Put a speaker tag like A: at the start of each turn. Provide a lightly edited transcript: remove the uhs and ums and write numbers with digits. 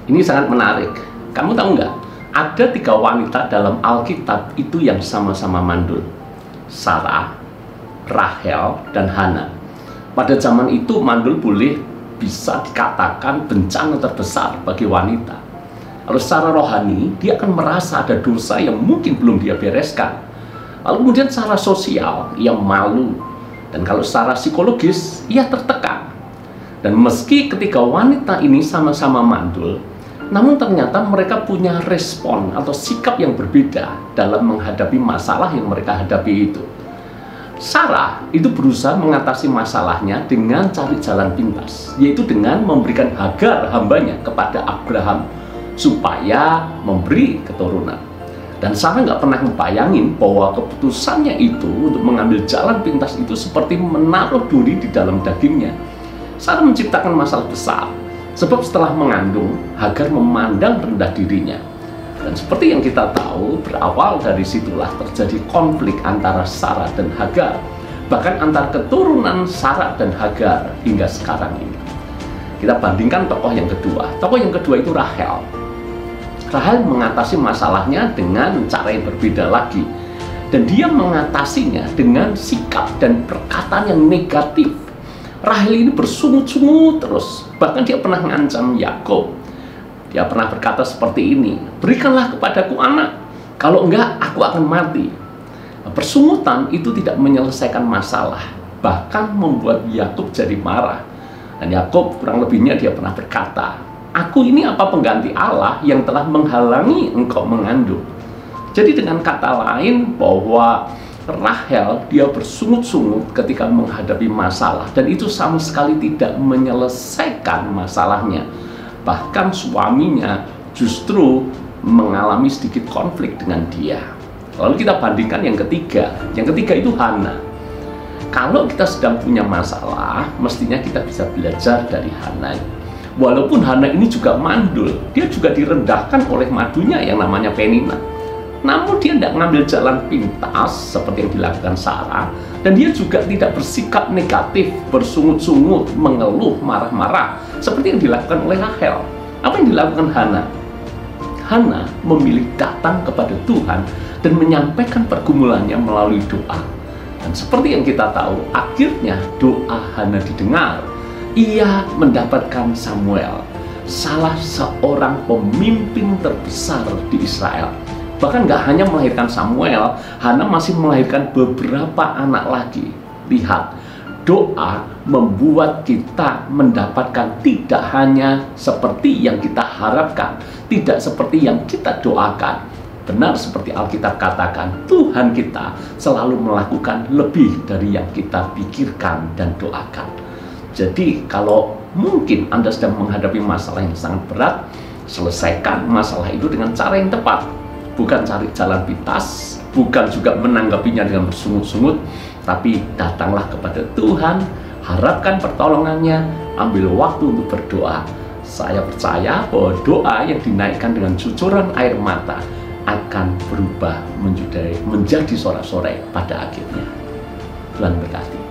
A: Ini sangat menarik. Kamu tahu nggak? Ada 3 wanita dalam Alkitab itu yang sama-sama mandul. Sarah, Rahel, dan Hana. Pada zaman itu mandul bisa dikatakan bencana terbesar bagi wanita. Lalu secara rohani, dia akan merasa ada dosa yang mungkin belum dia bereskan. Lalu kemudian secara sosial, ia malu. Dan kalau secara psikologis, ia tertekan. Dan meski ketika wanita ini sama-sama mandul, namun ternyata mereka punya respon atau sikap yang berbeda dalam menghadapi masalah yang mereka hadapi itu. Sarah itu berusaha mengatasi masalahnya dengan cari jalan pintas, yaitu dengan memberikan Hagar hambanya kepada Abraham supaya memberi keturunan. Dan Sarah nggak pernah membayangin bahwa keputusannya itu untuk mengambil jalan pintas itu seperti menaruh duri di dalam dagingnya. Sarah menciptakan masalah besar, sebab setelah mengandung, Hagar memandang rendah dirinya. Dan seperti yang kita tahu, berawal dari situlah terjadi konflik antara Sarah dan Hagar, bahkan antar keturunan Sarah dan Hagar hingga sekarang ini. Kita bandingkan tokoh yang kedua. Tokoh yang kedua itu Rahel. Rahel mengatasi masalahnya dengan cara yang berbeda lagi. Dan dia mengatasinya dengan sikap dan perkataan yang negatif. Rahel ini bersungut-sungut terus. Bahkan dia pernah mengancam Yakub. Dia pernah berkata seperti ini, "Berikanlah kepadaku anak, kalau enggak aku akan mati." Persungutan itu tidak menyelesaikan masalah, bahkan membuat Yakub jadi marah. Dan Yakub kurang lebihnya dia pernah berkata, "Aku ini apa pengganti Allah yang telah menghalangi engkau mengandung?" Jadi dengan kata lain bahwa Rahel dia bersungut-sungut ketika menghadapi masalah, dan itu sama sekali tidak menyelesaikan masalahnya. Bahkan suaminya justru mengalami sedikit konflik dengan dia. Lalu kita bandingkan yang ketiga. Yang ketiga itu Hana. Kalau kita sedang punya masalah, mestinya kita bisa belajar dari Hana. Walaupun Hana ini juga mandul, dia juga direndahkan oleh madunya yang namanya Penina. Namun dia tidak mengambil jalan pintas seperti yang dilakukan Sarah. Dan dia juga tidak bersikap negatif, bersungut-sungut, mengeluh, marah-marah seperti yang dilakukan oleh Rahel. Apa yang dilakukan Hana? Hana memilih datang kepada Tuhan dan menyampaikan pergumulannya melalui doa. Dan seperti yang kita tahu, akhirnya doa Hana didengar. Ia mendapatkan Samuel, salah seorang pemimpin terbesar di Israel. Bahkan nggak hanya melahirkan Samuel, Hana masih melahirkan beberapa anak lagi. Lihat, doa membuat kita mendapatkan tidak hanya seperti yang kita harapkan, tidak seperti yang kita doakan. Benar seperti Alkitab katakan, Tuhan kita selalu melakukan lebih dari yang kita pikirkan dan doakan. Jadi kalau mungkin Anda sedang menghadapi masalah yang sangat berat, selesaikan masalah itu dengan cara yang tepat. Bukan cari jalan pintas, bukan juga menanggapinya dengan bersungut-sungut, tapi datanglah kepada Tuhan, harapkan pertolongannya, ambil waktu untuk berdoa. Saya percaya bahwa doa yang dinaikkan dengan cucuran air mata akan berubah menjadi sorak-sorai pada akhirnya. Tuhan berkati.